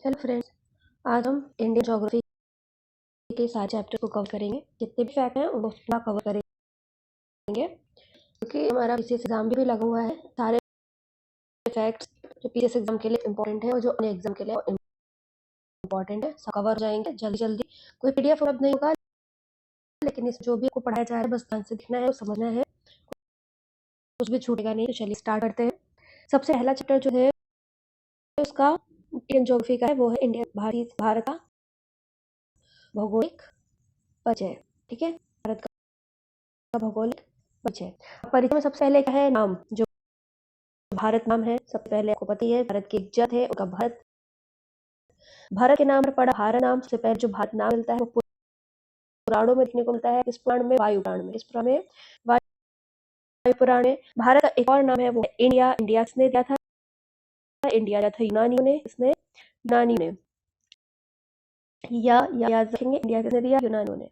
Hello friends. आज हम Indian geography के सारे चैप्टर को कवर करेंगे। जितने भी फैक्ट हैं उनको पूरा कवर करेंगे क्योंकि हमारा पीसीएस एग्जाम भी लगा हुआ है। सारे फैक्ट्स जो पीसीएस एग्जाम के लिए इम्पोर्टेंट है और जो अन्य एग्जाम के लिए इम्पोर्टेंट है सब कवर हो जाएंगे जल्दी जल्दी। कोई पीडीएफ उपलब्ध नहीं होगा, लेकिन इस जो भी आपको पढ़ाया जा रहा है बस ध्यान से देखना है और समझना है, कुछ भी छूटेगा नहीं। तो चलिए स्टार्ट करते हैं। सबसे पहला चैप्टर जो है उसका इंडियन ज्योग्राफी का है, वो है इंडियन भारत का भौगोलिक परिचय। ठीक है, भारत का भौगोलिक परिचय। परिचय में सबसे पहले क्या है, नाम। जो भारत नाम है सबसे पहले आपको पता ही है, भारत की इज्जत है उनका भारत के नाम पर पड़ा भारत नाम। सबसे पहले जो भारत नाम मिलता है वो पुराणों में देखने को मिलता है। किस पुराण में? वायु पुराण में। इस पुराण में वायु पुराण में भारत का एक और नाम है वो इंडिया। इंडिया किसने दिया था? इंडिया दिया था यूनानियों ने। किसने? यूनानियों ने। याद रखेंगे, इंडिया किसने दिया? यूनानियों ने।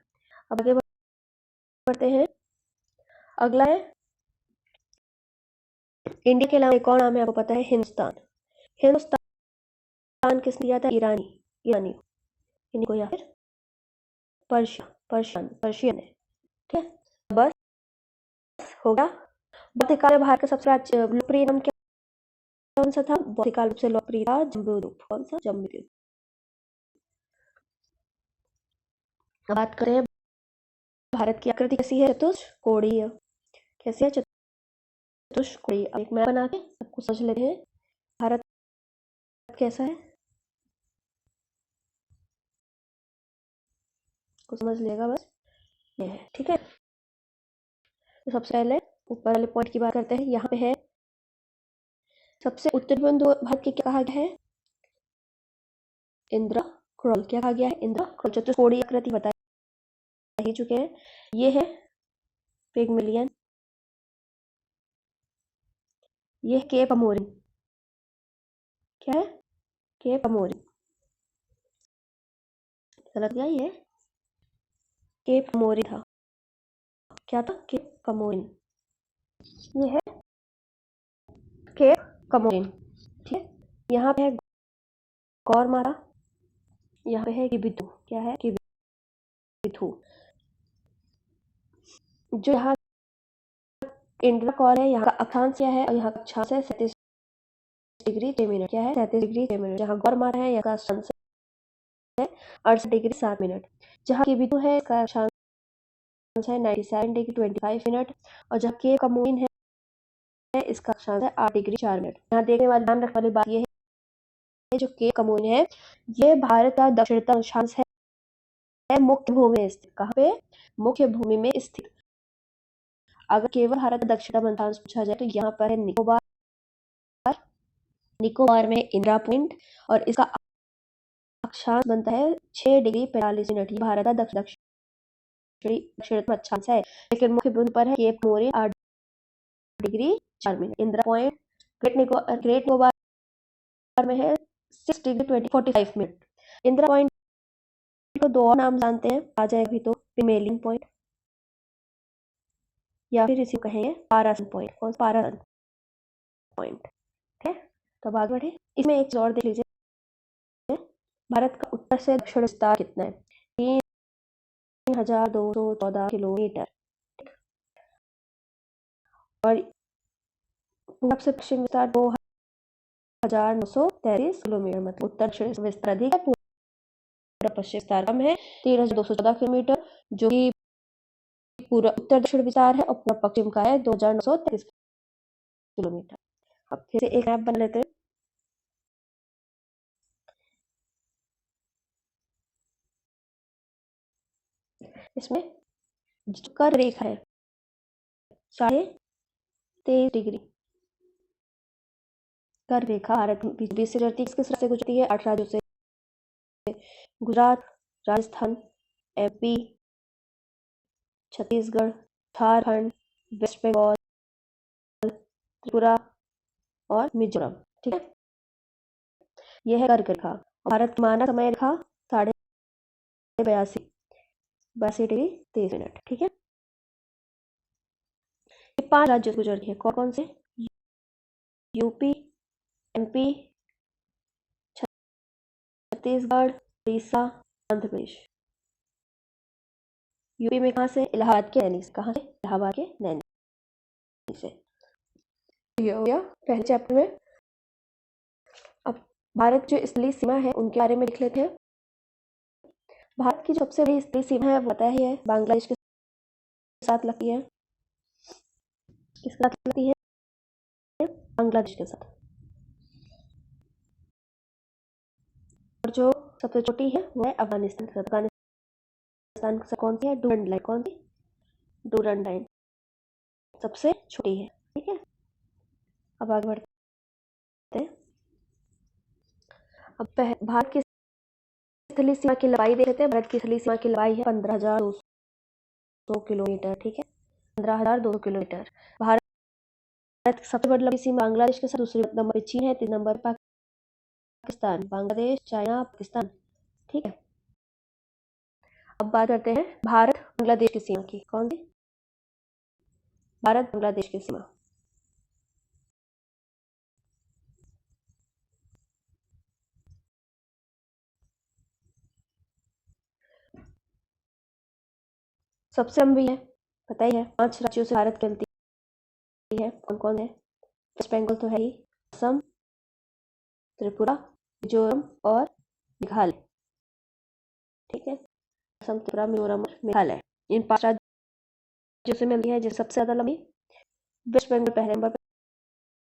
अब आगे बढ़ते हैं। अगला है इंडिया के अलावा एक और नाम है, आपको पता है? हिंदुस्तान। हिंदुस्तान किसने दिया था? ईरानी इनको, या फिर पर्शियन है। ठीक है, बस हो गया। बौद्धिक काल में भारत का सबसे लोकप्रिय नाम कौन सा था? बौद्धिक काल से लोकप्रिय था जम्बूद्वीप। कौन सा? जम्बूद्वीप। अब बात करें भारत की आकृति कैसी है? चतुष्कोणीय। कैसी है? चतुष्कोणीय। अब एक मैप बना के सबको समझ लेते हैं भारत कैसा है, कुछ समझ लेगा बस। ये है, ठीक है। तो सबसे पहले ऊपर वाले पॉइंट की बात करते हैं। यहाँ पे है सबसे उत्तरी बिंदु भारत की क्या कहा गया है? इंद्रकोण। क्या कहा गया है? इंद्रकोण। चतुष्कोणीय आकृति बता ही चुके हैं। ये है पिग्मलियन, ये है केप अमोरिन। क्या है? केप अमोरिन। गलत गया, ये केप अमोरिन था। क्या था? केप कमोरिन। ये है केप कमोरिन। ठीक है, यहाँ पे है गौरमारा, यहाँ पे है किबिथु। क्या है? किबिथु। जो यहाँ इंडिया कॉर है, यहाँ का अक्षांश क्या है? और यहाँ का अक्षांश है 37 डिग्री 6 मिनट। क्या है? 37 डिग्री 6 मिनट। जहाँ गौरमारा है यहाँ का अक्षांश है 68 डिग्री 7 मिनट। जहाँ किबिथु है इसका अक्षांश है 97 डिग्री 25 मिनट। और जहाँ केप कमोरिन है इसका अक्षांश है 8 डिग्री 4 मिनट। यहाँ देखने वाली ध्यान रखने वाली बात ये है, जो केप कमोरिन है ये भारत का दक्षिणतम अक्षांश है, मुख्य भूमि में स्थित। कहाँ पे? मुख्य भूमि में स्थित। अगर केवल भारत का दक्षिणतम अक्षांश पूछा जाए तो यहाँ पर है निकोबार। निकोबार में इंदिरा पॉइंट, और इसका अक्षांश बनता है 6 डिग्री 45 मिनट। ये भारत का दक्षिणतम अक्षांश है। लेकिन मुख्य बिंदु पर है Cape Comorin 8 degree 4 minute. Indira point Great Nicobar में है 6 डिग्री 45 मिनट। इंदिरा पॉइंट को दो और नाम जानते हैं, आ जाएगा भी तो पिमेलियन पॉइंट या फिर इसी कहेंगे पारासन पॉइंट। कौन? पारासन पॉइंट। ठीक है, तो अब आगे बढ़े। इसमें एक चीज और देख लीजिए, भारत का उत्तर से दक्षिण विस्तार कितना है? 3214 किलोमीटर। और पूर्व से पश्चिम विस्तार 2933 किलोमीटर। मतलब उत्तर दक्षिण विस्तार अधिक है, पूर्व पश्चिम विस्तार कम है। 3214 किलोमीटर जो कि पूरा उत्तर दक्षिण विस्तार है, और पूर्व पश्चिम का है 2933 किलोमीटर। अब फिर से एक मैप बना लेते हैं। इसमें जो कर्क रेखा है 23.5 डिग्री कर्क रेखा भारत बीच से चलती है। किस रास्ते से गुजरती है? 8 राज्यों से। गुजरात, राजस्थान, एमपी, छत्तीसगढ़, झारखंड, वेस्ट बंगाल, त्रिपुरा और मिजोरम। ठीक है, यह है कर्क रेखा। भारत की मानक समय रेखा 82.82 डिग्री 23 मिनट। ठीक है, ये 5 राज्यों से गुजरती है। कौन कौन से? UP, MP, Chhattisgarh, Orissa, Andhra Pradesh. UP में कहाँ से? इलाहाबाद के नैनी से। कहाँ से? इलाहाबाद के नैनी से। ये हो गया पहले चैप्टर में। अब भारत जो स्थलीय सीमा है उनके बारे में लिख लेते हैं। भारत की जो सबसे बड़ी स्थलीय सीमा है वो पता ही है, बांग्लादेश के साथ लगती है। किसके साथ लगती है? बांग्लादेश के साथ। और जो सबसे छोटी है वो है अफगानिस्तान के साथ। अफगानिस्तान से कौन सी है? Durand line. कौन सी? डूरंड लाइन सबसे छोटी है। ठीक है, अब आगे बढ़ते हैं। अब भारत की स्थलीय सीमा की लंबाई देख लेते हैं। भारत की स्थलीय सीमा की लंबाई है 15,200 किलोमीटर। ठीक है, 15,200 किलोमीटर। भारत की सबसे बड़ी लंबी सीमा बांग्लादेश के साथ, दूसरे नंबर पर चीन है, तीसरे नंबर पर पाकिस्तान। बांग्लादेश, चाइना, पाकिस्तान। ठीक है, अब बात करते हैं भारत बांग्लादेश की सीमा की। कौन सी? भारत बांग्लादेश की सीमा। सबसे लंबी है, पता ही है, 5 राज्यों से भारत की मिलती है। कौन कौन है? वेस्ट बंगाल तो है ही, असम, त्रिपुरा, मिजोरम और मेघालय। ठीक है, असम, त्रिपुरा, मिजोरम और मेघालय, इन 5 राज्यों से मिलती है। जो सबसे ज्यादा लंबी वेस्ट बंगाल पहले नंबर पर,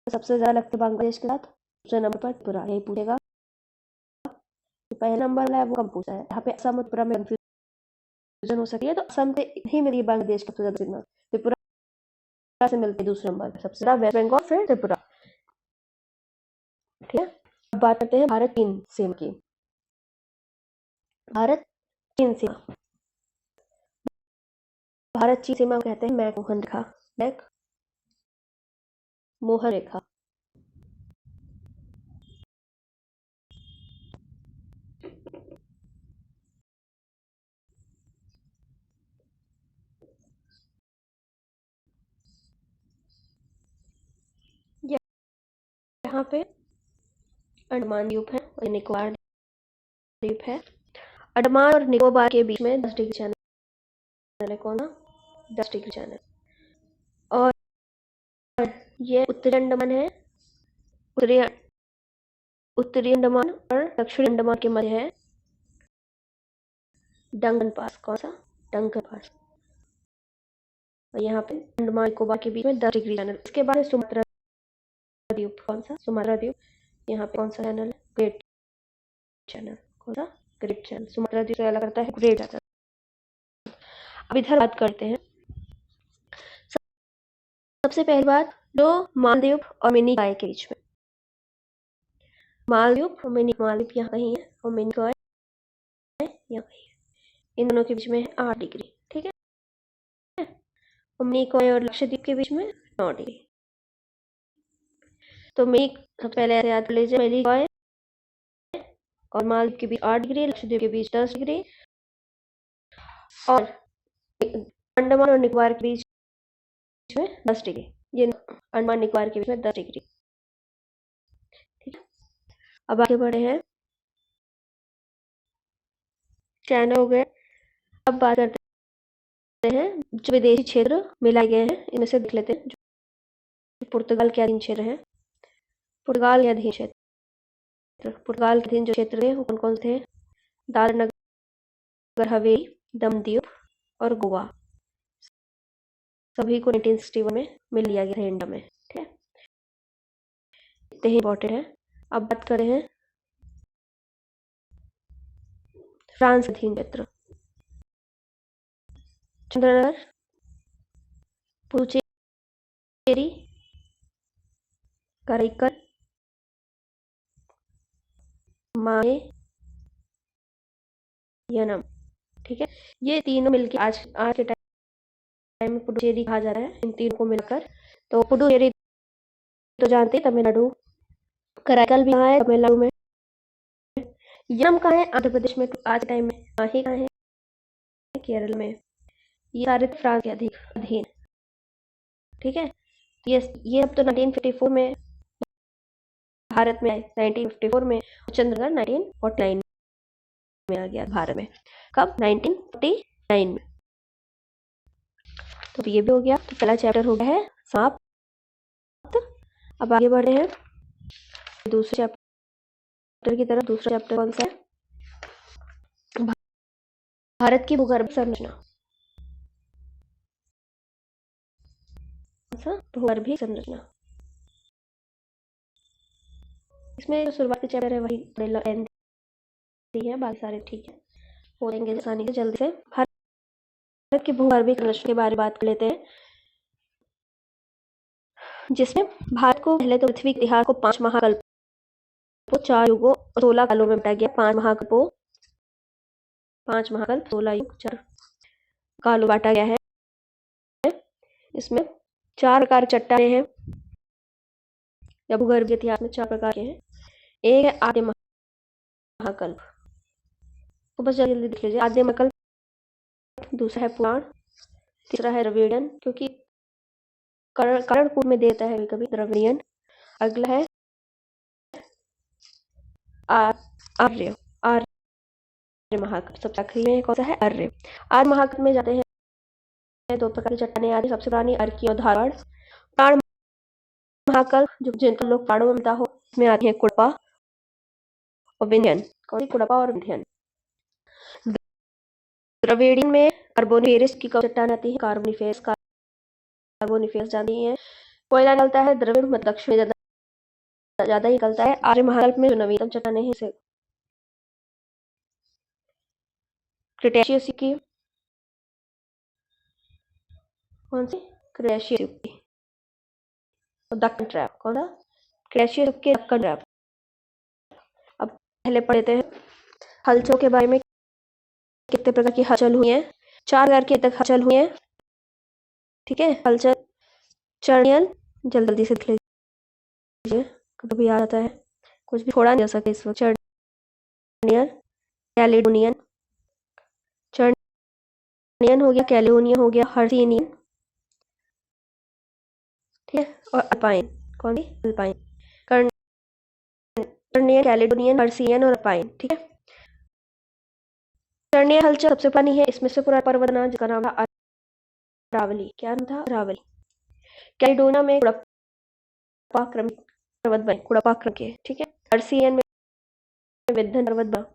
सबसे ज्यादा लगती है बांग्लादेश के साथ, दूसरे नंबर पर त्रिपुरा। यही पूछेगा, तो पहले नंबर वाला है वो कम पूछा है। यहाँ पे असम और त्रिपुरा में कंफ्यूजन हो सकती है, तो असम से ही मिली बांग्लादेश का सबसे ज्यादा सीमा। त्रिपुरा से मिलती है दूसरे नंबर पर, सबसे ज्यादा वेस्ट बंगाल, फिर त्रिपुरा। ठीक है, अब बात करते हैं भारत चीन सीमा की। भारत चीन सीमा। भारत चीन सीमा को कहते हैं मैकमोहन रेखा। मैकमोहन रेखा। यहाँ पे अंडमान द्वीप है और निकोबार द्वीप है। अंडमान और निकोबार के बीच में 10 डिग्री चैनल है। कौन सा? 10 डिग्री चैनल। और ये उत्तरी अंडमान है, उत्तरी अंडमान और दक्षिणी अंडमान के मध्य है डंगन पास। कौन सा? डंगन पास। और यहाँ पे अंडमान निकोबार के बीच में 10 डिग्री चैनल। इसके बाद सुमात्रा द्वीप। कौन सा? सुमात्रा द्वीप। यहाँ पे कौन सा चैनल है? Great channel. कौन सा? Great channel. सुमात्रा द्वीप से अलग करता है ग्रेट चैनल। अब इधर बात करते हैं। सबसे पहली बात, जो मालदीव और मिनी कॉय के बीच में, मालदीव और मिनी मालदीव यहाँ कहीं है और मिनी कॉय यहाँ कहीं है। इन दोनों के बीच में है 8 डिग्री। ठीक है, और मिनी कॉय और लक्षद्वीप के बीच में 9 डिग्री। तो मिनी पहले ऐसे याद कर लीजिए, मिनी कॉय और मालदीव के बीच 8 डिग्री, लक्षद्वीप के बीच 10 डिग्री, और अंडमान और निकोबार के बीच में 10 डिग्री। ये अंडमान निकोबार के बीच में 10 डिग्री। ठीक है, अब आगे बढ़े हैं। चाइना हो गए। अब बात करते हैं जो विदेशी क्षेत्र मिलाए गए हैं, इनमें से देख लेते हैं। जो पुर्तगाल के अधीन क्षेत्र है, पुर्तगाल के अधीन क्षेत्र, पुर्तगाल के अधीन जो क्षेत्र थे वो कौन कौन थे? दादरा नगर हवेली, दमदीव और गोवा। सभी को 1961 में मिल लिया गया था इंडिया में। ठीक है, इतने ही इंपॉर्टेंट है। अब बात करें हैं फ्रांस अधीन क्षेत्र, चंद्रनगर, पुडुचेरी, कराईकल, माहे, यनम। ठीक है, ये तीनों मिलकर आज के टाइम में पुडुचेरी कहा जा रहा है, इन तीनों को मिलकर। तो पुडुचेरी तो जानते हैं तमिलनाडु, कराईकल भी कहाँ है? तमिलनाडु में। यनम कहाँ है? आंध्र प्रदेश में। आज के टाइम में माहे कहाँ है? केरल में। ये सारे फ्रांस के अधीन। ठीक है, ये अब तो 1954 में भारत में आए, 1954 में, चंद्रनगर 1949 में आ गया भारत में। कब? 1949 में। तो ये भी हो गया। तो पहला चैप्टर हो गया है समाप्त। अब आगे बढ़ रहे हैं दूसरे चैप्टर की तरफ। दूसरा चैप्टर कौन सा है? भारत की भूगर्भ संरचना। भूगर्भीय संरचना। इसमें जो शुरुआत के चैप्टर है वही थोड़े लेंथी है, बाकी सारे ठीक है, हो जाएंगे आसानी से। जल्दी से भारत की भूगर्भीय संरचना के बारे में बात कर लेते हैं, जिसमें भारत को पहले तो पृथ्वी के इतिहास को 5 महाकल्पों, 4 युगों और 16 कालों में बांटा गया। 5 महाकल्प, 16 युग, 4 कालों बांटा गया है। इसमें 4 प्रकार की चट्टानें हैं, या भूगर्भ के इतिहास में 4 प्रकार के हैं। एक है आद्य महाकल्प, तो बस जल्दी देख लीजिए। आद्य महाकल्प, दूसरा है पुराण, तीसरा है द्रविडियन, क्योंकि करणपुर में देता है कभी द्रविडियन। अगला है आर्य महाकल्प। सबसे आखिरी में कौन सा है? आर्य। आर्य महाकल्प में जाते हैं 2 प्रकार की चट्टानें आती है। सबसे पुरानी अर्की और धारवाड़। पुराण महाकल्प, जो जिनको लोग पहाड़ों में मिलता हो, इसमें आती है कुड़पा और विंध्यन। कौन सी? कुड़पा और विंध्यन। द्रविडियन में कार्बोनिफेरस की चट्टान आती है। कार्बोनिफेरस जानती है। कोयला निकलता है द्रविड़ में, दक्षिण में ज्यादा ही निकलता है। आर्य महाकल्प में जो नवीनतम चट्टानें हैं इसे क्रिटेशियस की, कौन सी? क्रिटेशियस युग की और दक्कन ट्रैप। कौन सा? क्रिटेशियस युग के दक्कन ट्रैप। अब पहले पढ़ते हैं हलचलों के बारे में। कितने प्रकार की हलचल हुई है? 4 प्रकार की तक हलचल हुई है। ठीक है, हलचल चरणियन, जल्दी से देख लीजिए, कभी आ जाता है, कुछ भी छोड़ा नहीं जा सके इस वक्त। चरणियन, कैलेडोनियन, चरणियन हो गया, कैलेडोनियन हो गया, हर्सिनियन, ठीक है, और अल्पाइन। कौन सी? अल्पाइन। चरणियन, कैलेडोनियन, हर्सिनियन और अल्पाइन। ठीक है, चरणियन हलचल सबसे पुरानी है। इसमें से पूरा पर्वत बना जिसका नाम था अरावली। क्या नाम था? अरावली। कैलेडोनिया में कुड़प्पा पर्वत बने, कुड़प्पा क्रम के। ठीक है, हर्सिनियन में विंध्यन पर्वत बना,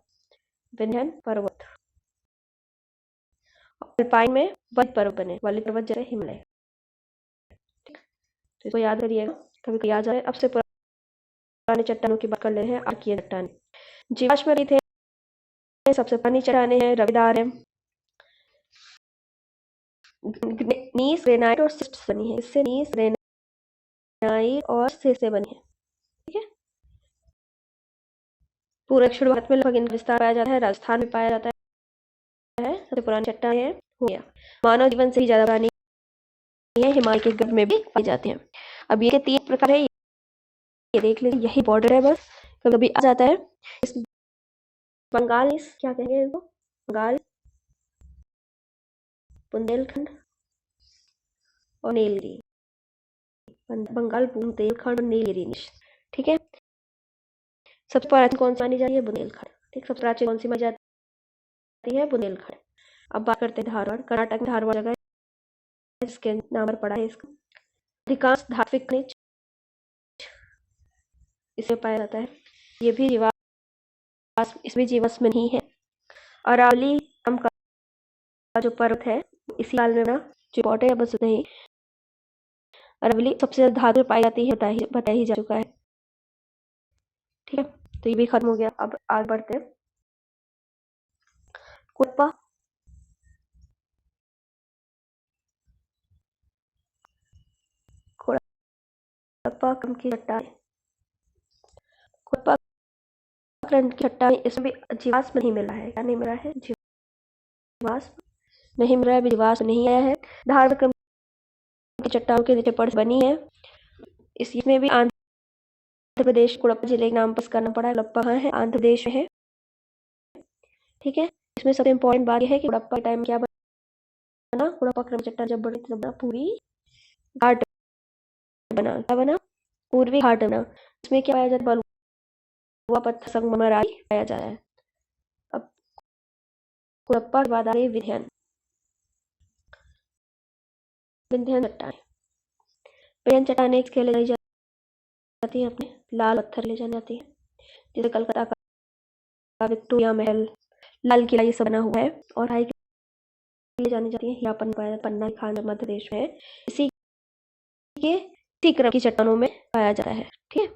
विंध्यन पर्वत। अल्पाइन में वलित पर्वत बने, वलित पर्वत जैसे हिमालय। तो इसको याद करिएगा, कभी कभी याद आए। अब से पुराने चट्टानों की बात कर ले हैं। आर्कीय चट्टान जीवाश्म रहित है। सबसे पुरानी चट्टानें हैं रविदार है, नीस, ग्रेनाइट और सिस्ट बनी है। इससे नीस, ग्रेनाइट और सिस्ट से बनी है। ठीक है, पूरे दक्षिण भारत में लगभग इनका विस्तार पाया जाता है। राजस्थान में पाया जाता है। सबसे पुरानी चट्टान है हो गया। मानव जीवन से ही ज्यादा पुरानी है, हिमालय के गर्भ में भी पाई जाती हैं। अब ये 3 प्रकार है, ये देख लीजिए, यही बॉर्डर है बस, कभी आ जाता है। इस बंगाल, इस क्या कहेंगे इसको? बंगाल, बुंदेलखंड और नीलगिरी। बंगाल, बुंदेलखंड और नीलगिरी। ठीक है, सबसे प्राचीन कौन सी मानी जाती है? बुंदेलखंड। ठीक, सबसे प्राचीन कौन सी मानी जाती है? बुंदेलखंड। अब बात करते हैं धारवाड़। कर्नाटक में धारवाड़ जगह है, इसके नाम पर पड़ा है। इसका अधिकांश धात्विक खनिज इसमें पाया जाता है। ये भी इसमें जीवाश्म नहीं है। अरावली नाम का जो पर्वत है इसी काल में बना, जो इम्पोर्टेंट है बस नहीं। अरावली सबसे ज्यादा धातु पाई जाती है, बताया ही जा चुका है। ठीक है, तो ये भी खत्म हो गया। अब आगे बढ़ते हैं। कुड़प्पा, कुड़प्पा क्रम की चट्टान, कुड़प्पा क्रम की चट्टान, इसमें भी जीवाश्म नहीं मिल रहा है। क्या नहीं मिल रहा है? जीवाश्म नहीं मिल रहा है, जीवाश्म नहीं आया है। धारवाड़ क्रम की चट्टानों के नीचे परत बनी है। इसमें भी आंध्र प्रदेश कुड़प्पा जिले के नाम पर इसका नाम पड़ा है। कुड़प्पा कहाँ है? आंध्र प्रदेश में है। ठीक है, इसमें सबसे इम्पोर्टेंट बात यह है कि कुड़प्पा के टाइम क्या बना? कुड़प्पा क्रम चट्टान जब बनी तब बना पूरी घाट बना। क्या बना? पूर्वी घाट बना। इसमें क्या पाया जाता है? बलुआ पत्थर, संगमरमर आदि पाया जाता है। अब कुड़प्पा के बाद आ गई विंध्यन चट्टानें। विंध्यन चट्टानें इसके ले जाई जाती हैं अपने लाल पत्थर ले जानी जाती है, जैसे कलकत्ता का विक्टोरिया महल, लाल किला, ये सब बना हुआ है। और हाई ले जानी जाती है, यहाँ पन्ना खान मध्य प्रदेश में इसी के इसी क्रम की चट्टानों में पाया जाता है। ठीक है,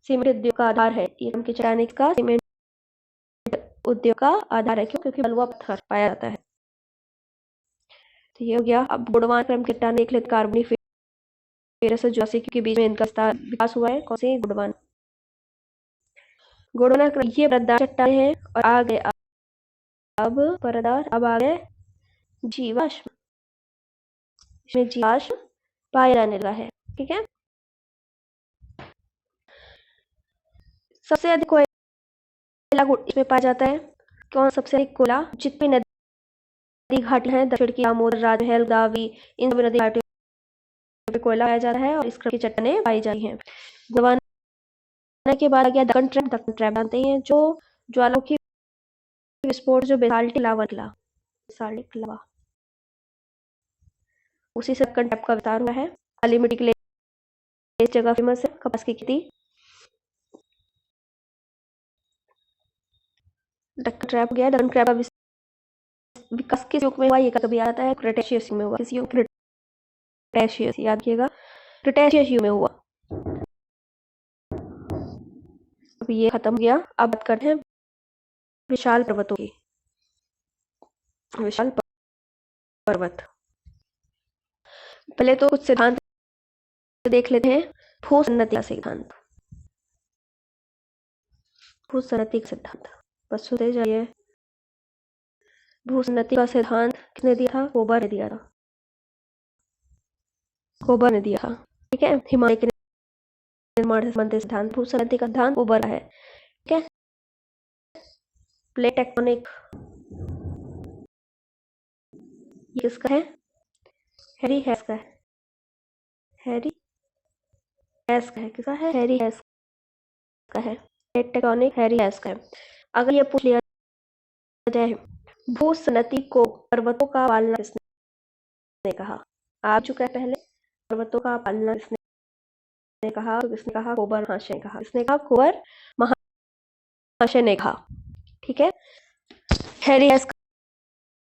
सीमेंट उद्योग का आधार है ये की चट्टानें का सीमेंट उद्योग का आधार है, क्योंकि बलुआ पत्थर पाया जाता है। तो ये हो गया। अब गोंडवाना क्रम की चट्टानें देख लेते। कार्बोनिफेरस से जुरासिक के बीच में इनका विकास हुआ है। कौन सी? गोंडवाना क्रम ये परतदार चट्टानें हैं। और आ गए अब परतदार, अब आ गए जीवाश्म। इसमें जीवाश्म पाया जाने लगा है। ठीक है, सबसे अधिक कोयला इसमें पाया जाता है। कौन सबसे अधिक कोयला? जितनी नदी घाटी है, दक्षिण की दामोदर, राजमहल, गोदावरी, इन सभी नदी घाटियों में कोयला पाया जाता है और इस क्रम की चट्टानें पाई जाती हैं। गोंडवाना के बाद आ गया दक्कन ट्रैप। दक्कन ट्रैप जानते हैं, जो ज्वालामुखी विस्फोट, जो बेसाल्टिक लावा निकला, बेसाल्टिक लावा, उसी से दक्कन ट्रैप का विस्तार हुआ है। काली मिट्टी के लिए इस जगह फेमस है। कपास की खेती। दक्कन ट्रैप गया। दक्कन ट्रैप का विकास किस युग में हुआ? ये कभी आता है क्रिटेशियस युग में हुआ। किस युग? क्रिटेशियस, याद रखिएगा, क्रिटेशियस युग में हुआ। अब ये खत्म गया। अब बात करते हैं विशाल पर्वतों की। विशाल पर्वत, पहले तो कुछ सिद्धांत देख लेते हैं। भूसन्नति का सिद्धांत। भूसन्नति का सिद्धांत बस सुनते जाइए। भूसन्नति का सिद्धांत किसने दिया था? कोबर ने दिया था। कोबर ने दिया था। ठीक है, हिमालय के निर्माण से संबंधित सिद्धांत भूसन्नति का सिद्धांत कोबर है। ठीक है, प्लेट टेक्टोनिक ये किसका है? हैरी हेस का है। हैरी हेस का है। किसका है? हैरी हेस का है। प्लेट टेक्टोनिक हैरी हेस का है। अगर ये पूछ लिया जाए भूसन्नति को पर्वतों का पालना किसने कहा? आ चुका है पहले। पर्वतों का पालना किसने कहा? तो किसने कहा? कोबर महाशय ने कहा। किसने कहा? कोबर महाशय ने कहा। ठीक है, हैरी हेस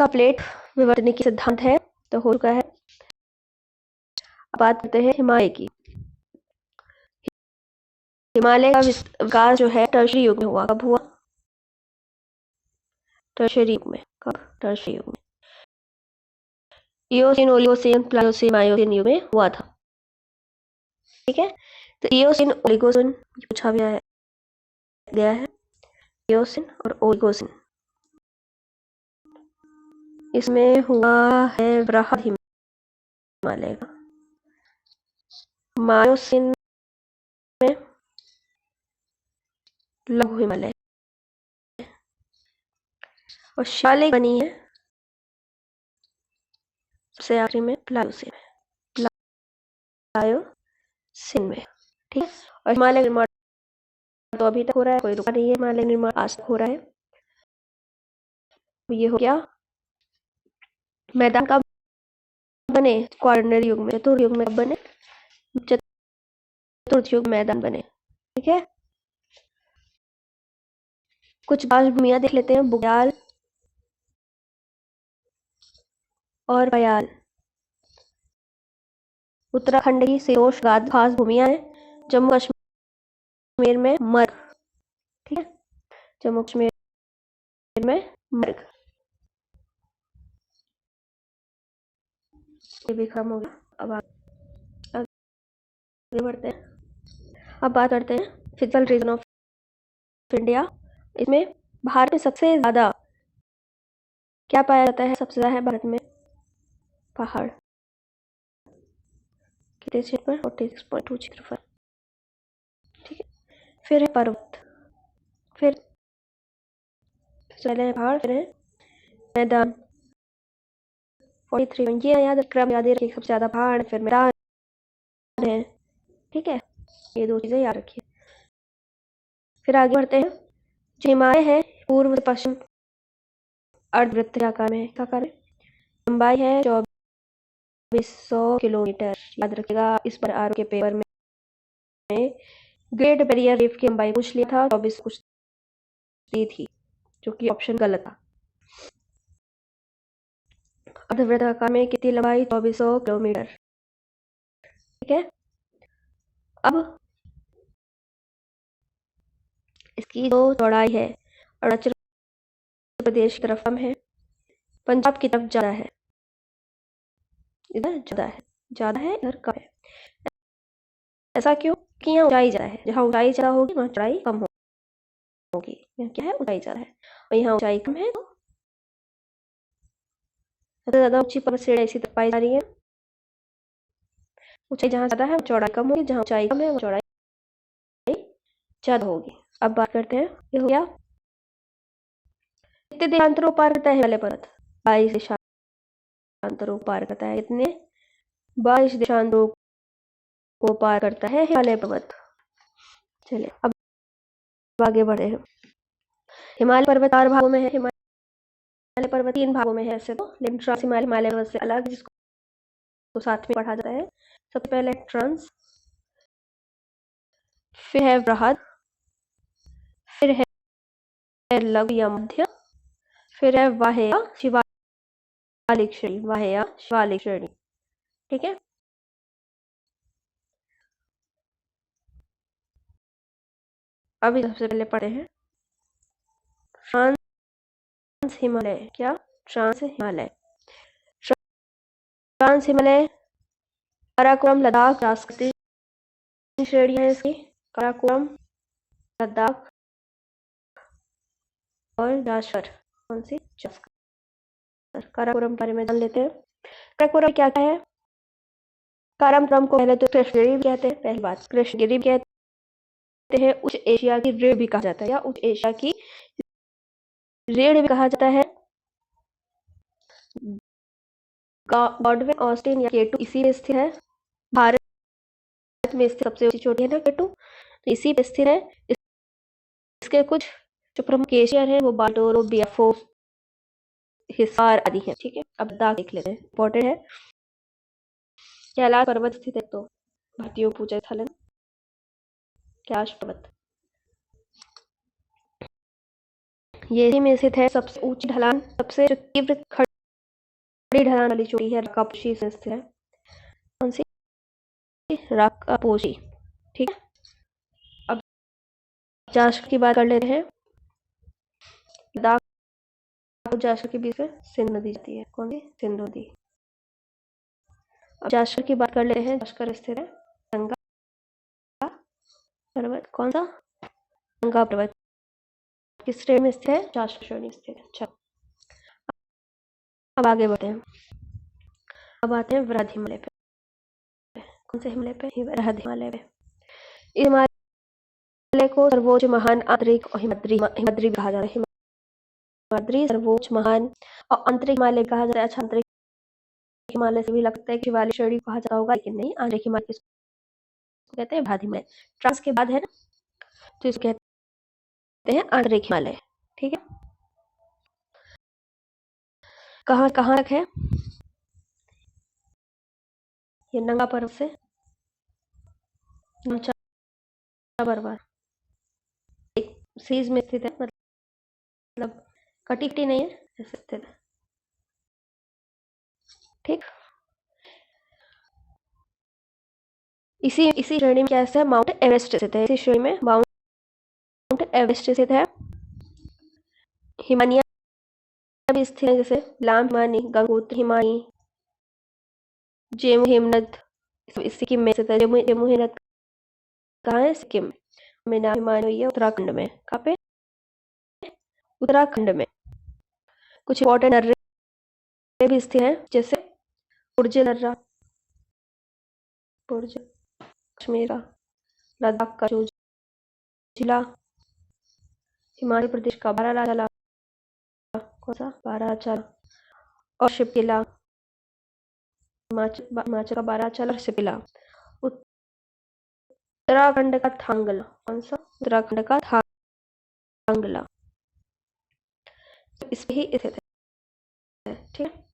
का प्लेट विवर्तन की सिद्धांत है तो हो चुका है। अब बात करते हैं हिमालय की। हिमालय का विकास जो है टर्शियरी युग में हुआ। कब हुआ? टर्शियरी युग में। कब? टर्शियरी युग में। इयोसीन, ओलिगोसीन, प्लायोसीन, मायोसीन युग में हुआ था। ठीक है, तो इयोसीन, ओलिगोसीन पूछा गया है। इयोसीन और ओलिगोसीन, इसमें हुआ है बृहद हिमालय का। मायोसीन में लघु हिमालय और शिवालिक बनी है सबसे आखिरी में प्लायोसीन में। ठीक है, और हिमालय निर्माण तो अभी तक हो रहा है, कोई रुका नहीं है। हिमालय निर्माण आज तक हो रहा है। ये हो गया। मैदान कब बने? क्वार्नरी युग में। चतुर्थ युग में कब बने? चतुर्थ युग मैदान बने। ठीक है, कुछ घास भूमियां देख लेते हैं। बुग्याल और बयाल उत्तराखंड की शीतोष्ण घास भूमियां हैं। जम्मू कश्मीर में मर्ग। ठीक है, जम्मू कश्मीर में मर्ग। ये भी खत्म हो गया। अब आगे बढ़ते हैं। अब बात करते हैं फिजिकल रीजन ऑफ इंडिया। इसमें भारत में सबसे ज्यादा क्या पाया जाता है? सबसे ज्यादा है भारत में पहाड़। कितने क्षेत्र पर? 46.2 क्षेत्रफल। ठीक है, फिर है पर्वत, फिर चले हैं पहाड़, फिर है मैदान 43। ये याद क्रम याद रखिए। सबसे ज्यादा पहाड़, फिर मैदान है। ठीक है, ये दो चीजें याद रखिए। फिर आगे बढ़ते हैं। जो हिमालय है पूर्व से पश्चिम अर्धवृत्त के आकार में, क्या आकार में, लंबाई है 2400 किलोमीटर। याद रखिएगा, इस पर आर के पेपर में ग्रेट बैरियर रीफ की लंबाई पूछ लिया था, 24 कुछ दी थी, जो कि ऑप्शन गलत था। अर्धवृत्त आकार में कितनी लंबाई, 2400 किलोमीटर। ठीक है, अब इसकी जो चौड़ाई है अरुणाचल प्रदेश की तरफ कम है, पंजाब की तरफ ज्यादा है, इधर ज्यादा है इधर कम है। ऐसा क्यों? कि यहाँ ऊंचाई ज्यादा है, जहाँ ऊंचाई ज्यादा होगी वहाँ चौड़ाई कम होगी। यहाँ क्या है, ऊंचाई ज्यादा है और यहाँ ऊंचाई कम है, तो सबसे ज्यादा ऊंची पर्वत श्रेणी इसी तरफ पाई जा रही है। ऊंचाई जहाँ ज्यादा है चौड़ाई कम होगी, जहाँ ऊंचाई कम है वो चौड़ाई ज्यादा होगी। अब बात करते हैं, ये हो गया कितने देशांतरों पार करता है हिमालय पर्वत, 22 देशांतरों पार करता है। कितने, 22 देशांतरों को पार करता है हिमालय पर्वत। चलिए अब आगे बढ़े हैं। हिमालय पर्वत 4 भागों में है, हिमालय पर्वत 3 भागों में है ऐसे तो, लेकिन ट्रांस हिमालय पर्वत से अलग, जिसको साथ में पढ़ा जाता है। सबसे पहले ट्रांस, फिर है बृहद, फिर है लघु या मध्य, फिर है वाह्य शिवालिक श्रेणी, वाह्य शिवालिक श्रेणी। ठीक है, अभी सबसे पहले पढ़े हैं ट्रांस हिमालय। क्या, ट्रांस हिमालय, ट्रांस हिमालय काराकोरम लद्दाख राष्ट्रीय श्रेणी है इसकी, काराकोरम लद्दाख और जास्कर, कौन सी, जास्कर। काराकोरम के बारे में जान लेते हैं। काराकोरम क्या है, काराकोरम को पहले तो कृष्णगिरी भी कहते हैं, पहली बात कृष्णगिरी भी कहते हैं, उच्च एशिया की रीढ़ भी कहा जाता है, या उच्च एशिया की रीढ़ भी कहा जाता है। गॉडविन ऑस्टिन या केटू इसी में स्थित है, भारत में स्थित सबसे ऊंची चोटी है ना केटू, तो इसी पे स्थित है। इसके कुछ जो प्रमुख ग्लेशियर है वो बाल्टोरो, बियाफो, हिसार आदि है। ठीक है, अब दाग देख लेते हैं, इंपॉर्टेंट है। कैलाश पर्वत स्थित है, तो भारतीयों पूजा स्थल है कैलाश पर्वत, ये इसी में स्थित है। सबसे ऊंची ढलान, सबसे जो तीव्र खड़ी ढलान वाली चोटी है राकापोशी से स्थित है। कौन सी, राकापोशी। ठीक है, अब जास्कर की बात कर लेते हैं। दाग जास्कर के बीच में सिंधु नदी जाती है, कौन सी, सिंधु नदी। अब जास्कर की बात कर लेते हैं, जास्कर स्थित है गंगा पर्वत, कौन सा, गंगा पर्वत किस श्रेणी में स्थित है, जास्कर श्रेणी स्थित है। अच्छा, अब आगे बढ़ते हैं। अब आते हैं वृहद हिमालय पे। कौन से हिमालय पे, वृहद हिमालय पे। इस हिमालय को सर्वोच्च महान आंतरिक और हिमाद्री कहा जाता है। हिमाद्री सर्वोच्च महान और आंतरिक हिमालय कहा जाता है। अच्छा, आंतरिक हिमालय से भी लगता है कि शिवालिक श्रेणी कहा जाता होगा, लेकिन नहीं, आंतरिक हिमालय किसको कहते हैं, वृहद हिमालय। ट्रांस के बाद है ना, तो इसको कहते हैं आंतरिक हिमालय। ठीक है, कहाँ कहाँ तक है, ये नंगा पर्वत से नमचा पर्वत एक सीज में स्थित है, मतलब कटी कटी नहीं है, ऐसे स्थित है। ठीक, इसी इसी श्रेणी में कैसे है, माउंट एवरेस्ट स्थित है। इसी श्रेणी में माउंट एवरेस्ट स्थित है। हिमालय भी स्थित है, जैसे लाम हिमानी, गंगोत्री हिमानी, जेमू हिमनद सिक्किम में स्थित है। जेमू हिमनद कहाँ है, सिक्किम में। नाम हिमानी है उत्तराखंड में, कहाँ पे, उत्तराखंड में। कुछ इंपॉर्टेंट दर्रे भी स्थित हैं, जैसे पुर्ज दर्रा, पुर्ज कश्मीर का, लद्दाख का जोजिला, हिमाचल प्रदेश का बारालाचा, कौन सा, बारालाचा और शिपिला, हिमाचल का बारालाचा और शिपिला। उत्तराखंड का थांगला, कौन सा, उत्तराखंड का थांगला, इस पे ही स्थित है। है। ठीक है,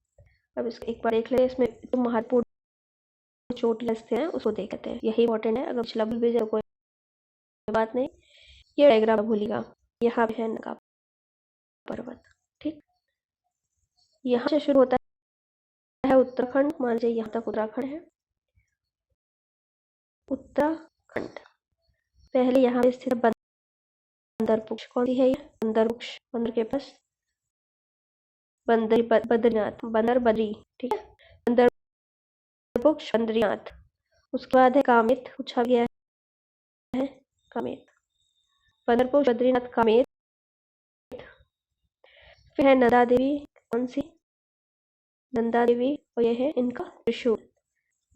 अब इसको एक बार देख ले, इसमें जो महत्वपूर्ण चोटियाँ स्थित हैं उसको देख लेते हैं, यही इंपॉर्टेंट है। अगर पिछला भूल भी जाए कोई बात नहीं, ये डायग्राम भूलिएगा। यहाँ पे है नगाब पर्वत। ठीक, यहाँ से शुरू होता है उत्तराखंड। मान लीजिए यहाँ तक उत्तराखंड है। उत्तराखंड पहले यहाँ पे स्थित बंदर पुक्ष। कौन सी है ये? बंदर पुक्ष। बंदर के पास बद्रीनाथ, बंदर बद्री। ठीक है, बंदर पुक्ष बद्रीनाथ। उसके बाद है कामेत, पूछा गया है कामेत। बंदर पुक्ष बद्रीनाथ कामेत। फिर है नंदा देवी। कौन सी? नंदा देवी, और ये है इनका त्रिशूल।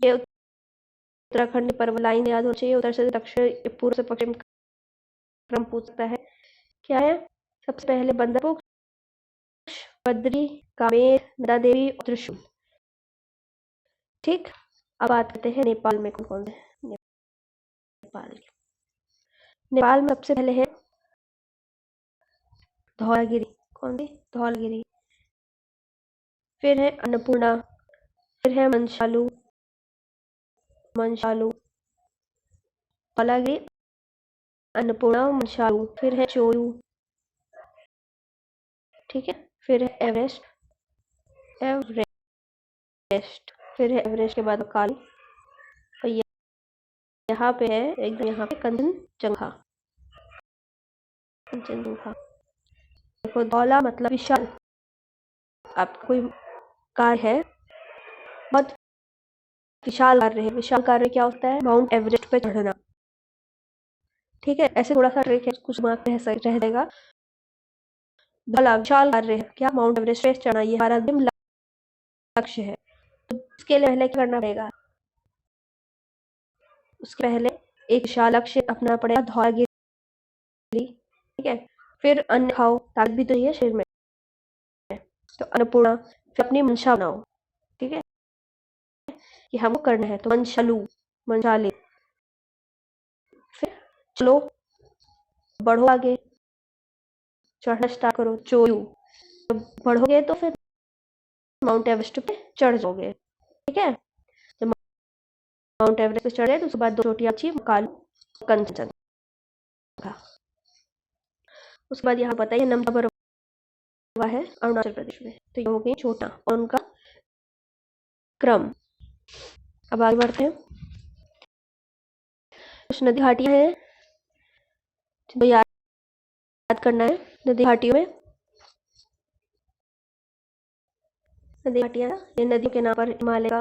ये उत्तराखंड पर्वत लाइन याद हो चाहिए, उत्तर से दक्षिण, पूर्व से पश्चिम क्रम पूछ सकता है। क्या है? सबसे पहले बंदर पुक्ष, बद्री, कामेत, नंदा देवी और त्रिशूल। ठीक, अब बात करते हैं नेपाल में कौन कौन से। नेपाल में सबसे पहले है धौलागिरी। कौन सी? धौलागिरी। फिर है अन्नपूर्णा। फिर है मंशालू। धौलागिरी, अन्नपूर्णा, मंशालू। फिर है चोयू। ठीक है, फिर है एवरेस्ट। फिर है एवरेस्ट के बाद काली, और यहाँ पे है एकदम, यहाँ पे कंचनजंगा। देखो, धौला मतलब विशाल। आपका कोई कार्य है, बहुत विशाल कार्य है। विशाल कार्य क्या होता है? माउंट एवरेस्ट पे चढ़ना। ठीक है, ऐसे थोड़ा सा ट्रिक है, कुछ दिमाग रह जाएगा। धौला विशाल कार्य है, क्या? माउंट एवरेस्ट पे चढ़ना, ये हमारा अंतिम लक्ष्य है। तो इसके लिए पहले क्या करना पड़ेगा? उसके पहले एक विशाल लक्ष्य अपना पड़ेगा, धौलागिरी। ठीक है, फिर अन्न खाओ, ताकत भी तो नहीं है शरीर में, तो अन्नपूर्णा। फिर अपनी मंशा बनाओ। ठीक है, कि हमको करना है, तो मंशाले। फिर चलो, बढ़ो आगे, चढ़ना स्टार्ट करो, चोयू। जब बढ़ोगे तो फिर माउंट एवरेस्ट पे चढ़ जाओगे। ठीक है, जब माउंट एवरेस्ट पे चढ़े तो उसके बाद 2 चोटियां अच्छी, कालू, कंचनजंगा। उसके बाद यहाँ बताइए नमता बर्फबारी है अरुणाचल प्रदेश में। तो ये हो गई छोटा और उनका क्रम। अब आगे बढ़ते हैं। कुछ नदी घाटियां हैं जो याद करना है। नदी घाटियों में, नदी घाटियां, ये नदियों के नाम पर हिमालय का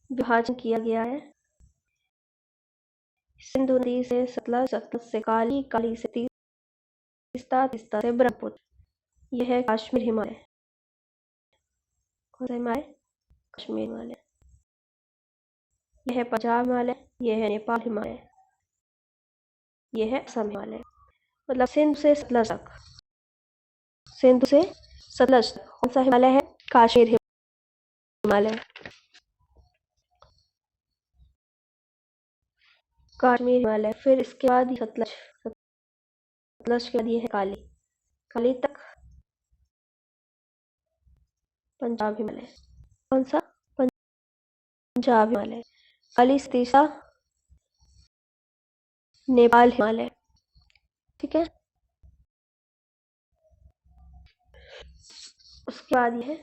विभाजन किया गया है। सिंधु नदी से सतलज, सतलज से काली, काली से तीस्ता, तीस्ता से ब्रह्मपुत्र। यह है काश्मीर हिमालय। कौन सा हिमालय? कश्मीर हिमालय। यह है पंजाब हिमालय। यह है नेपाल हिमालय। यह है असम हिमालय। मतलब सिंध से सतलज तक, सिंधु से सतलज तक कौन सा हिमालय है? काश्मीर हिमालय। काश्मीर हिमालय। फिर इसके बाद सतलज, सतलज के बाद ये है काली, काली तक पंजाब हिमालय। कौन सा? पंजाब हिमालय। काली से तीसरा नेपाल हिमालय। ठीक है, उसके बाद ये है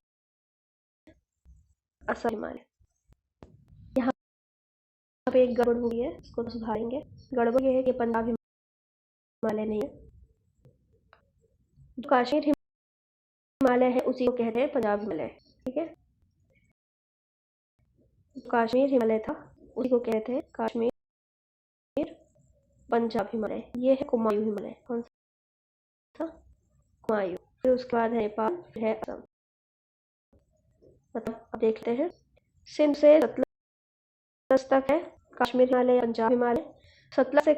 असम हिमालय। यहाँ पे एक गड़बड़ हुई है, इसको तो सुधारेंगे। गड़बड़ ये है कि पंजाब हिमालय नहीं है, जो काश्मीर हिमालय है उसी को कहते हैं पंजाब हिमालय। ठीक है, काश्मीर हिमालय था उसी को कहते हैं काश्मीर पंजाब हिमालय। ये है कुमायूं हिमालय। कौन सा? कुमायूं। फिर उसके बाद है नेपाल, फिर है असम। मतलब अब देखते हैं, सिंध से सतलज तक है काश्मीर हिमालय, पंजाब हिमालय। सतलज से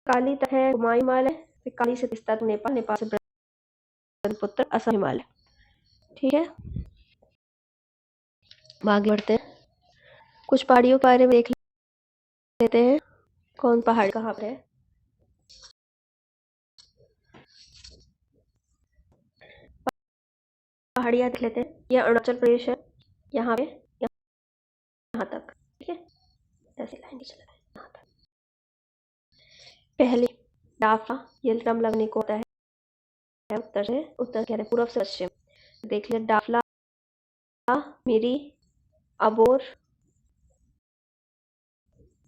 काली तक है कुमायूं हिमालय। फिर काली से तीस्ता तक नेपाल, नेपाल से ब्रह्मपुत्र, असम हिमालय। ठीक है, आगे बढ़ते हैं। कुछ पहाड़ियों के बारे में देख लेते हैं। कौन पहाड़ कहाँ पे है? पहाड़ियाँ देख लेते हैं। ये अरुणाचल प्रदेश है, यहाँ पे यहाँ तक, ठीक है, ऐसे लाइन की चला है यहाँ तक। पहले डाफा, ये ड्रम लगने को होता है उत्तर से, उत्तर कह रहे पूर्व से पश्चिम। देख लिया डाफला, मेरी, अबोर,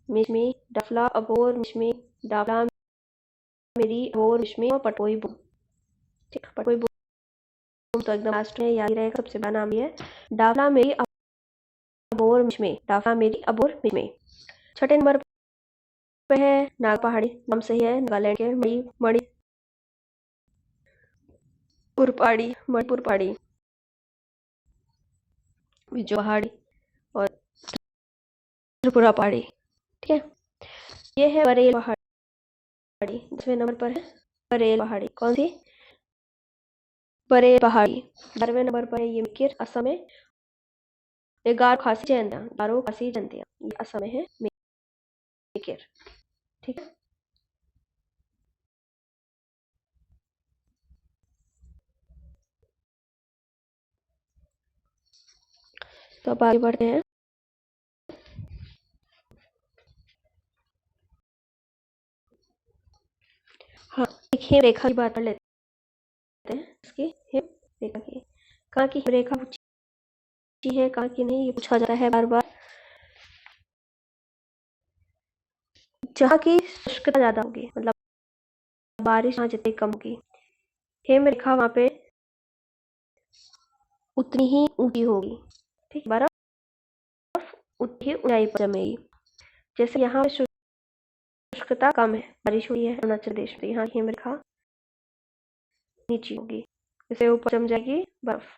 मिशमी, डफला, अबोर, मिशमी, डाफला, मेरी, अबोर, मिशमी और पटोई बूम। ठीक, पटोई बूम तो एकदम लास्ट में याद ही रहेगा, सबसे बड़ा नाम ये है। डाफला, मेरी, अबोर, मिशमी, डाफला, मेरी, अबोर, मिशमी। छठे नंबर पे है नाग पहाड़ी, नाम सही है, नागालैंड के मणिपुर पहाड़ी, मिजो पहाड़ी और त्रिपुरा पहाड़ी। ठीक है, ये है बरेल पहाड़ी। 10वें नंबर पर है बरेल पहाड़ी। कौन सी? बरेल पहाड़ी। 12वें नंबर पर है ये मिकिर, असम में। ये गारो खासी जयंतिया, ये असम में है मिकिर। ठीक है, तो अब आगे बढ़ते हैं। हाँ, एक हिम रेखा की बात कर लेते हैं। इसकी हिम रेखा की, कहाँ की हिम रेखा ऊंची है, कहाँ की नहीं, ये पूछा जाता है बार बार। जहाँ की शुष्कता ज्यादा होगी, मतलब बारिश जहाँ जितनी कम होगी, हिम रेखा वहाँ पे उतनी ही ऊंची होगी। ठीक, बर्फ उतनी ही ऊंचाई पर जमेगी। जैसे यहाँ पे शुष्कता कम है, बारिश हुई है अरुणाचल प्रदेश में, यहाँ हिम रेखा नीचे होगी, जैसे ऊपर जम जाएगी बर्फ।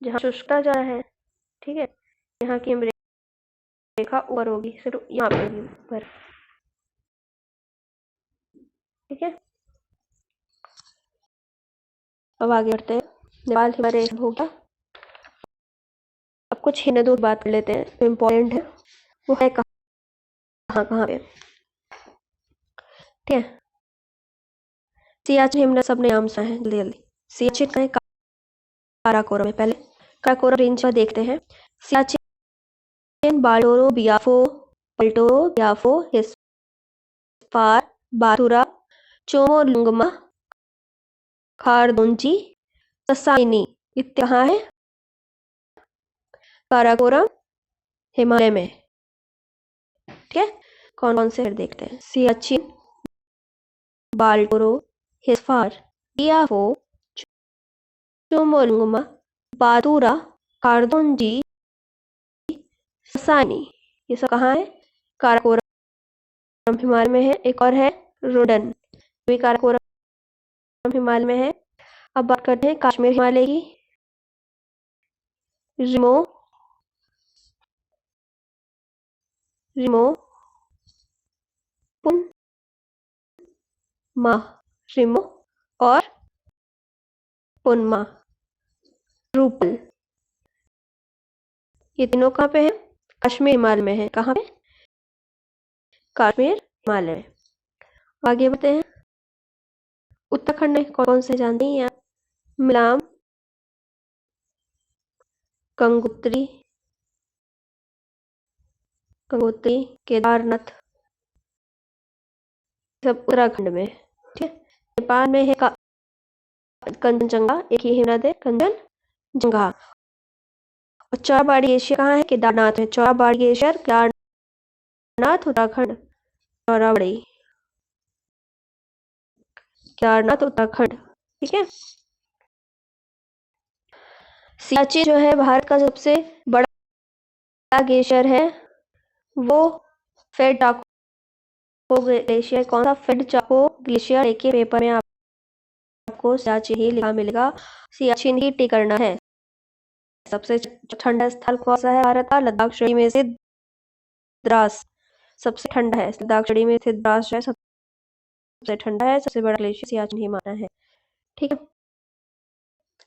जहाँ शुष्कता ज्यादा है, ठीक है, यहाँ की हिम रेखा ऊपर होगी, सिर्फ यहाँ पे होगी बर्फ। ठीक है, अब आगे बढ़ते हैं। नेपाल हिमालय हो गया। अब कुछ हिमनदों की बात कर लेते हैं जो इम्पोर्टेंट है। वो है कहाँ कहाँ पे? ठीक है, सियाचिन हिमनद सबने नाम सुना है, जल्दी जल्दी। सियाचिन का है काराकोरम में। पहले काराकोरम रेंज पर देखते हैं। सियाचिन, बाल्टोरो, बियाफो, पल्टोरो, बियाफो, हिस्पार, बाथुरा, चोमोलुंगमा, खारदोंजी, ससाइनी, इत्यादि कहाँ है? काराकोरम हिमालय में। ठीक है, कौन कौन से देखते हैं। सियाचिन, बाल्टोरो, हिस्पार, बियाफो, चोमोलुंगमा, बाथुरा, खारदोंजी, ससानी, ये सब कहाँ है? काराकोरम हिमालय में है। एक और है रोडन, भी काराकोरम हिमालय में है। अब बात करते हैं कश्मीर हिमालय की। रिमो, रिमो, पुनमा, रिमो और पुनमा, रूपल, ये तीनों कहाँ पे है? कश्मीर हिमालय में है। कहाँ पे? कश्मीर हिमालय में। आगे बढ़ते हैं। उत्तराखंड में कौन से जानते हैं आप? मिलाम, गंगोत्री, केदारनाथ, सब उत्तराखंड में। ठीक है, नेपाल में है कंचनजंगा, एक ही हिमनद है कंचनजंगा। और चौराबाड़ी ग्लेशियर कहाँ है? केदारनाथ है। चौराबाड़ी ग्लेशियर केदारनाथ उत्तराखंड। चौराबाड़ी केदारनाथ उत्तराखंड। ठीक है, सियाचिन जो है भारत का सबसे बड़ा ग्लेशियर है, वो फेड चाको ग्लेशियर। कौन सा? फेड चाको ग्लेशियर। देखिए पेपर में आपको सियाचिन ही लिखा मिलेगा, सियाचिन ही टिक करना है। सबसे ठंडा स्थल कौन सा है भारत का? लद्दाख श्रेणी में से द्रास सबसे ठंडा है। लद्दाख श्रेणी में स्थित द्रास जो है सबसे ठंडा है। सबसे बड़ा ग्लेशियर सियाचिन ही माना है। ठीक है,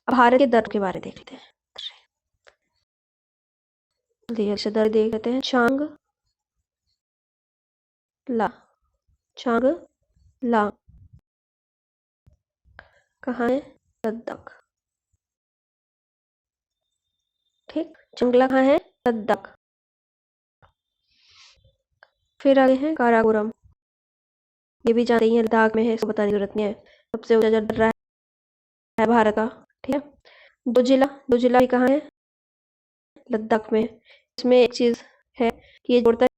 अब भारत के दर्द के बारे में देख लेते हैं। दर्द देख लेते हैं। चांगला कहाँ है? लद्दाख। ठीक। जंगला कहाँ है? लद्दाख। फिर आगे है काराकोरम, ये भी जानते ही हैं लद्दाख में है, इसको बताने की जरूरत नहीं है। सबसे ऊंचा जो दर्रा है भारत का, ठीक है। दो जिला भी कहाँ है? लद्दाख में। इसमें एक चीज है कि ये जोड़ता है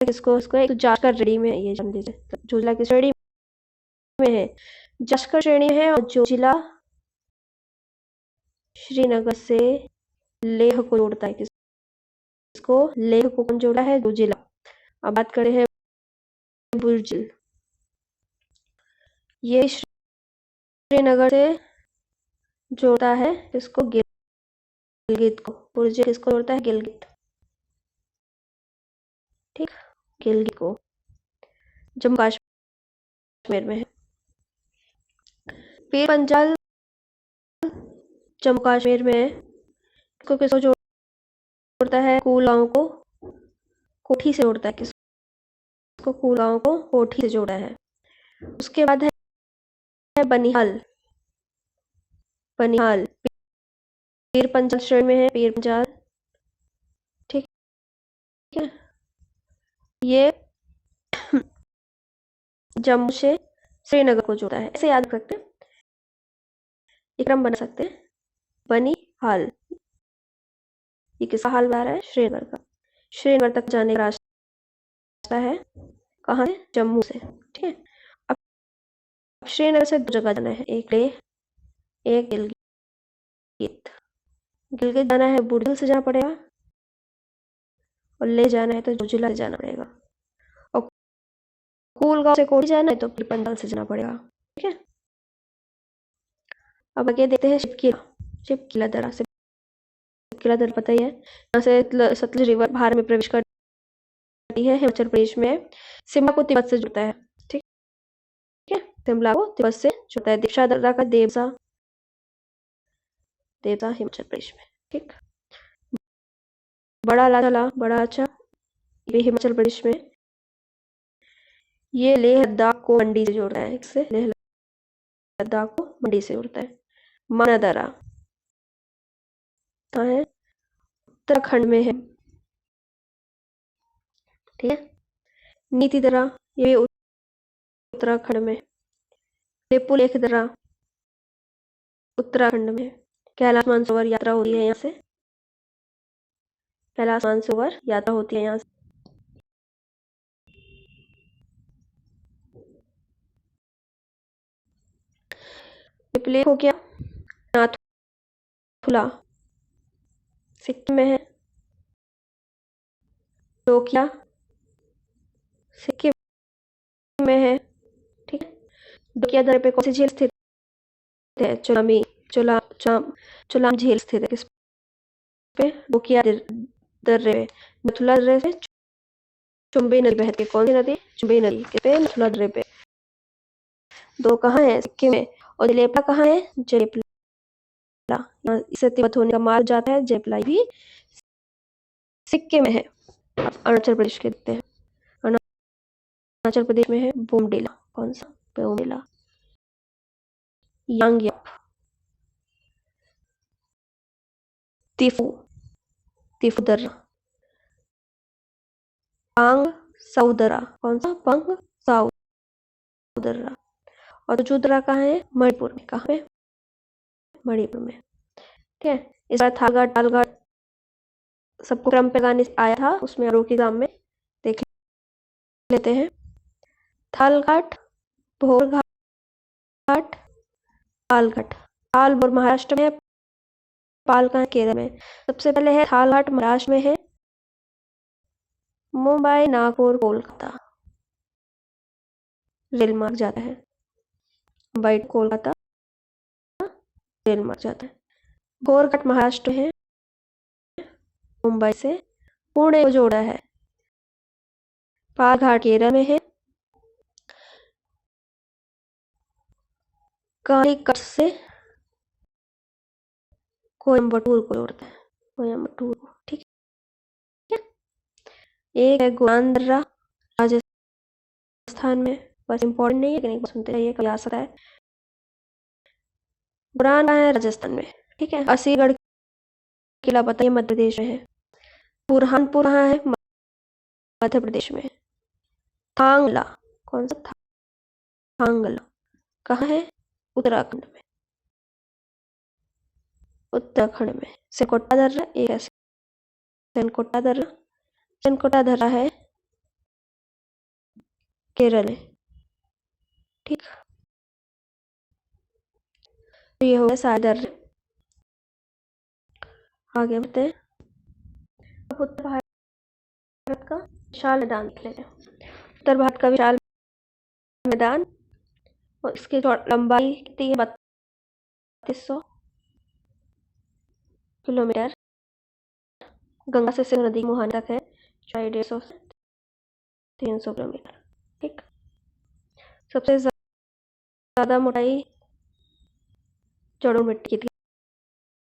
किसको, इसको एक जास्कर श्रेणी में है, ये जान लीजिए। जो जिला किस श्रेणी में है? जास्कर श्रेणी है। और जो जिला श्रीनगर से लेह को जोड़ता है, किसको? लेह को कौन जोड़ा है? जो जिला। अब बात करें हैं बुर्जिल, ये श्रीनगर से जोड़ता है किसको? गिलगित को। बुर्जिल किसको जोड़ता है? गिलगित, ठीक, गिलगित को। जम्मू कश्मीर में है। पीर पंजाल जम्मू कश्मीर में है। इसको किसको जोड़ता है? कुलगांव को कोठी से जोड़ता है। किसको? कुलगांव को कोठी से जोड़ा है। उसके बाद है बनिहाल। बनिहाल पीर पंजाल श्रेणी में है। पीर पंजाल, ठीक है। ये जम्मू से श्रीनगर को जोड़ता है। ऐसे याद रखते हैं, ये क्रम बना सकते हैं। बनिहाल, ये किसका हाल बना रहा है? श्रीनगर का। श्रीनगर तक जाने का रास्ता है कहाँ से? जम्मू से, ठीक है। अब श्रीनगर से दो जगह जाना है, एक लेह, एक गिलगित। गिलगित जाना है बुर्जिल से जाना पड़ेगा, और ले जाना है तो जोजिला से जाना पड़ेगा। और कुलगांव से कोठी जाना है तो पीर पंजाल से जाना पड़ेगा, ठीक है। अब आगे देखते हैं शिवकिला दर्रा। शिवकिला दर्रा पता ही है, यहाँ से सतलुज रिवर भारत में प्रवेश करती है, हिमाचल प्रदेश में। शिमला को तिब्बत से जोड़ता है, ठीक है। शिमला को तिब्बत से जोड़ता है। देवसा दर्रा का देवसा हिमाचल प्रदेश में, ठीक। बड़ा अच्छा, ये हिमाचल प्रदेश में। ये लेह लद्दाख को मंडी से जोड़ता है। इससे लेह लद्दाख को मंडी से जोड़ता है। माना दर्रा कहाँ है? उत्तराखंड में है, ठीक है। नीति दर्रा, ये भी उत्तराखंड में। लेपुलेख दर्रा उत्तराखंड में। कैलाश मानसरोवर यात्रा होती है यहाँ से। कैलाश मानसरोवर यात्रा होती है यहाँ से। लेपुलेख हो गया। नाथुला सिक्किम में है। डोकिया सिक्किम में है, ठीक है। डोकिया दर्रे पे कौन सी झील स्थित है? चोलाम झील स्थित है। किस पे? डोकिया दर्रे पे। नथुला दर्रे से चुम्बी नदी बहती है। कौन सी नदी? चुम्बी नदी के पे नथुला दर्रे पे। दो कहाँ है? सिक्किम में। और जलेपला कहाँ है? जलेपला, इससे तिब्बत होने का मार्ग जाता है। जलेपला भी सिक्किम में है। अरुणाचल प्रदेश के देखते हैं। अरुणाचल प्रदेश में है बोमडिला। कौन सा? बोमडिला। यांगयाप, तिफू दर्रा, पांग साउ दर्रा। कौन सा? पांग साउ दर्रा। और जो दर्रा कहाँ है? मणिपुर में। कहाँ पे? मणिपुर में, ठीक है। इस बार थालघाट सबको क्रम पे लगाने आया था, उसमें आरोग्य एग्जाम में देख लेते हैं। थालघाट, भोरघाट, पालघाट। पाल और महाराष्ट्र में, पाल कहाँ? केरल में। सबसे पहले है थालघाट, महाराष्ट्र में है। मुंबई, नागपुर, कोलकाता रेल मार्ग जाता है। मुंबई कोलकाता रेल मार्ग जाता है। भोरघाट महाराष्ट्र है, मुंबई से पुणे को जोड़ा है। पालघाट केरल में है, कालीकट से कोयम्बटूर को जोड़ता है। कोयम्बटूर को, ठीक है। एक है गुरान दर्रा, राजस्थान में। बस इम्पोर्टेंट नहीं है, लेकिन एक बार सुनते रहिए, कभी आ सकता है। गुरान है राजस्थान में, ठीक है। असीगढ़ किला बताइए मध्य प्रदेश में है। बुरहानपुर कहाँ है? मध्य प्रदेश में है। थांगला, कौन सा? थांगला कहाँ है? उत्तराखंड में। उत्तराखंड में। सेनकोटा दर्रा एक है, सेनकोटा दर्रा। सेनकोटा दर्रा है केरल में। ठीक, तो ये हो गया सारे दर्रे। आगे बढ़ते हैं। अब उत्तर भारत का विशाल मैदान देख लेते हैं। उत्तर भारत का विशाल मैदान, और इसकी लंबाई कितनी है? 3200 किलोमीटर। गंगा से सिंधु नदी मुहाने तक है, 150 से 300 किलोमीटर। ठीक, सबसे ज्यादा मोटाई जड़ों मिट्टी की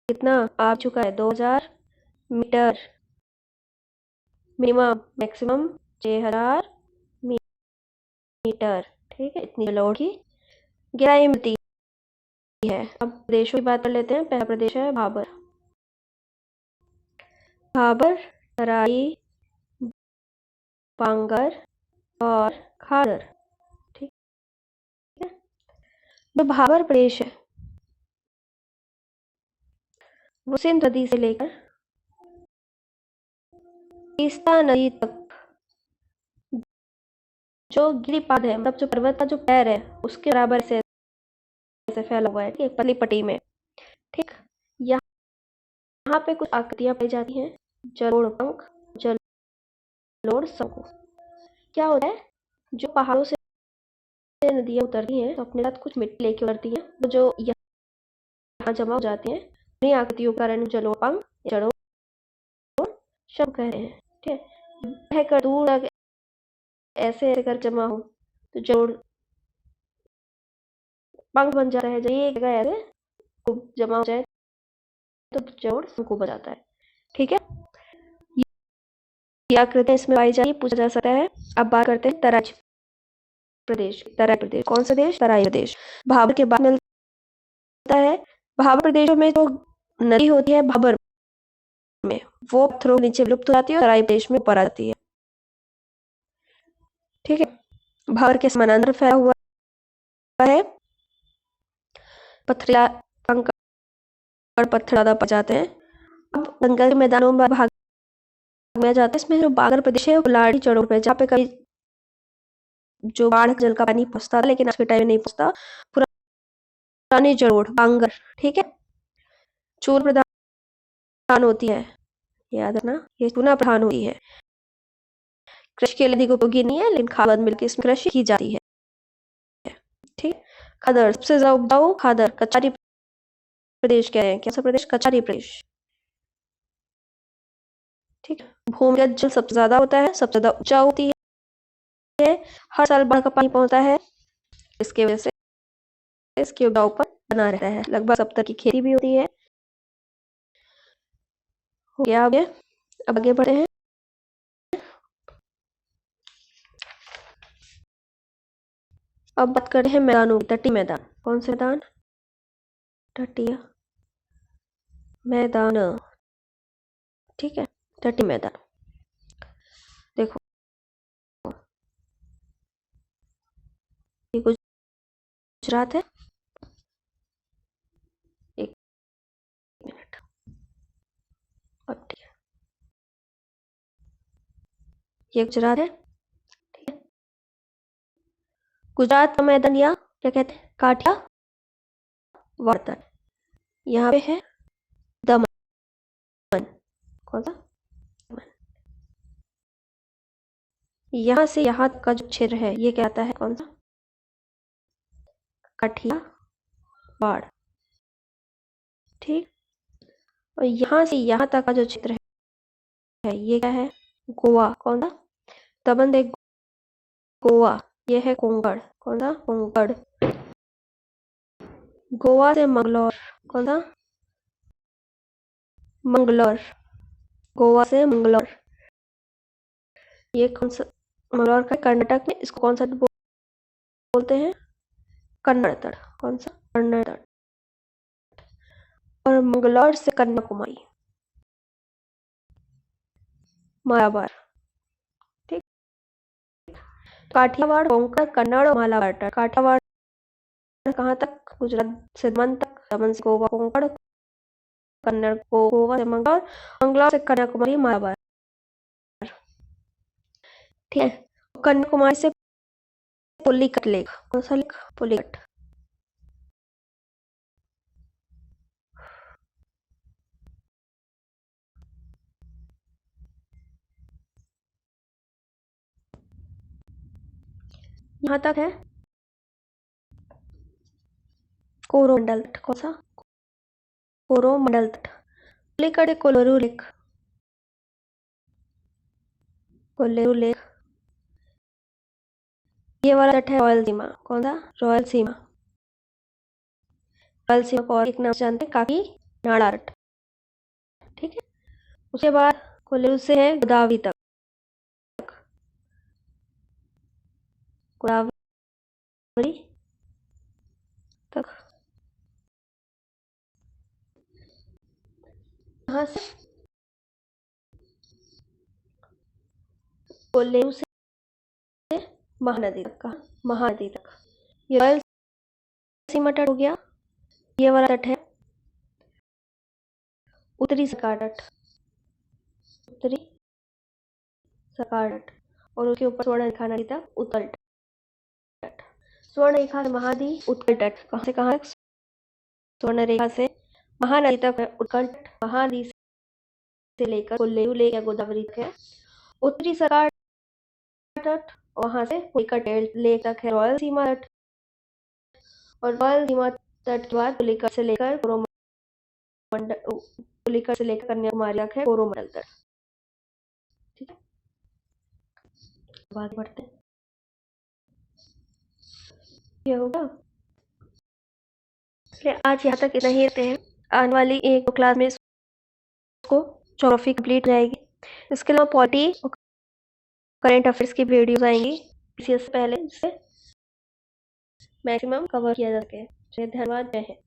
कितना आ चुका है? 2000 मीटर। Minimum maximum 6000 metre. ठीक है, इतनी जलोढ़ की गहराई मिलती है। अब प्रदेशों की बात कर लेते हैं। पहला प्रदेश है भाबर। भाबर, तराई, बांगर और खादर। ठीक है, जो भाबर प्रदेश है वो सिंध नदी से लेकर तीस्ता नदी तक जो गिरिपाद है, मतलब जो पर्वत का जो पैर है, उसके बराबर से फैला हुआ है। ठीक है, पतली पट्टी में। ठीक, यहाँ पे कुछ आकृतियां पाई जाती हैं। जलोढ़ पंख, जलोढ़ शंकु। क्या होता है? जो पहाड़ों से नदियां उतरती हैं तो अपने साथ कुछ मिट्टी लेके उतरती हैं, तो जो यहाँ जमा हो जाती हैं, उन्हीं आकृतियों का कारण जलोढ़ पंख, जलोढ़ शंख कह रहे हैं। ठीक है, बहकर दूर तक ऐसे ऐसे कर जमा हो तो जलोढ़ पंख बन जाता है। जब एक जगह ऐसे खूब जमा हो जाए तो जलोढ़ शंकु बन जाता है। ठीक है, ये आकृतियां इसमें पाई जाती, पूछा जा सकता है। अब बात करते हैं तराई प्रदेश। तराई प्रदेश कौन सा देश? तराई प्रदेश। भाबर के बाद मिलता है। भाबर प्रदेशों में जो नदी होती है भाबर में, वो पत्थरों के नीचे विलुप्त हो जाती है और तराई प्रदेश में ऊपर आ जाती है। ठीक है, भाबर के समानांतर फैला हुआ है। पत्थरीला कंकड़ पत्थर ज्यादा पाए जाते हैं। अब दंगल के मैदानों में भाग में जाते हैं। इसमें जो बागर प्रदेश है वो लाड़ी चढ़ों पे, जहाँ पे कभी जो बाढ़ जल का पानी पहुंचता था, लेकिन आज के टाइम में नहीं पहुंचता। पुरानी जड़ोड़ बांगर। ठीक है, चूर्ण प्रधान होती है, याद रखना, ये चूना प्रधान होती है। कृषि के लिए अधिक उपयोगी नहीं है, लेकिन खाद मिलकर इसमें कृषि की जाती है। ठीक, खादर सबसे ज्यादा उपजाऊ खादर कचारी प्रदेश कह रहे हैं। कैसा प्रदेश? कचारी प्रदेश। ठीक, भूमिगत जल सबसे ज्यादा होता है, सबसे ज्यादा उपजाऊ होती है। हर साल बाढ़ का पानी पहुंचता है, इसके वजह से इसके उपजाऊपन बना रहता है। लगभग 70 की खेती भी होती है। हो गया आगे। अब आगे बढ़े हैं। अब बात करते हैं मैदानों की। तटीय मैदान। कौन से मैदान? तटीय मैदान। ठीक है, तटीय मैदान। देखो, ये गुजरात है। एक मिनट, अब ठीक है, ये गुजरात है। ठीक है, गुजरात का मैदान या क्या कहते हैं? काठिया वार्तन। यहाँ पे है दमन। कौन सा? दमन। यहाँ से यहाँ तक का जो क्षेत्र है ये क्या आता है? कौन सा? काठियावाड़। ठीक, और यहाँ से यहाँ तक का जो क्षेत्र है ये क्या है? गोवा। कौन सा? दमन देख, गोवा। ये है कोंकण। कौन सा? कोंकण। गोवा से मंगलौर। कौन सा? मंगलौर। गोवा से मंगलौर। ये कौन सा? मंगलौर का कर्नाटक में। इसको कौन सा बोलते हैं? कन्नड़ तट। कौन सा? कन्नड़ तट। और मंगलौर से कन्याकुमारी। मालाबार। ठीक, काठियावाड़, कोंकण, कन्नड़ और मालाबार तट। काठियावाड़ कहाँ तक? गुजरात से दमन तक, दमन से गोवा, कोंकण, कन्नड़ को गोवा से मंगलौर, मंगलौर से कन्याकुमारी, मालाबार। ठीक है, कन्याकुमारी से पुलिकट लेक। कौन सा लेक? पुलिकट। यहाँ तक है कोरोमंडल तट। कौन सा? कोरोमंडल तट। पुलिकट कोलोरू लेक। कोलेरू लेक। ये वाला तट है रॉयल सीमा। कौन सा? रॉयल सीमा। रॉयल सीमा को और एक नाम जानते हैं, काकी नाड़ा तट। ठीक है, उसके बाद कोलेरू से है गोदावरी तक। गोदावरी तक। यहाँ से कोलेरू से महानदी तक का, महानदी तक। ये रॉयल सीमा तट हो गया। ये वाला तट है उत्तरी सरकार तट। उत्तरी सरकार तट, और उसके ऊपर स्वर्णरेखा नदी तक उत्तल तट। स्वर्णरेखा से महानदी उत्कल तट। कहाँ से कहाँ तक? स्वर्णरेखा से महानदी तक है उत्कल तट। महानदी से लेकर कोल्लेरू लेक या गोदावरी तक है उत्तरी सरकार तट। वहां से पुलिकट लेक तक है रॉयल सीमा तट। और रॉयल सीमा तट के बाद पुलिकट से लेकर पुलिकट से लेकर कन्याकुमारी तक है कोरोमंडल तट। ठीक है, बात बढ़ते हैं। ये होगा, इसलिए आज यहाँ तक इतना ही रहते हैं। आने वाली एक क्लास में इसको ज्योग्राफी कंप्लीट जाएगी। इसके अलावा पॉलिटी और करंट अफेयर्स की वीडियोस आएंगी इसी से पहले, जिससे मैक्सिमम कवर किया जा सके। धन्यवाद, जय हिंद।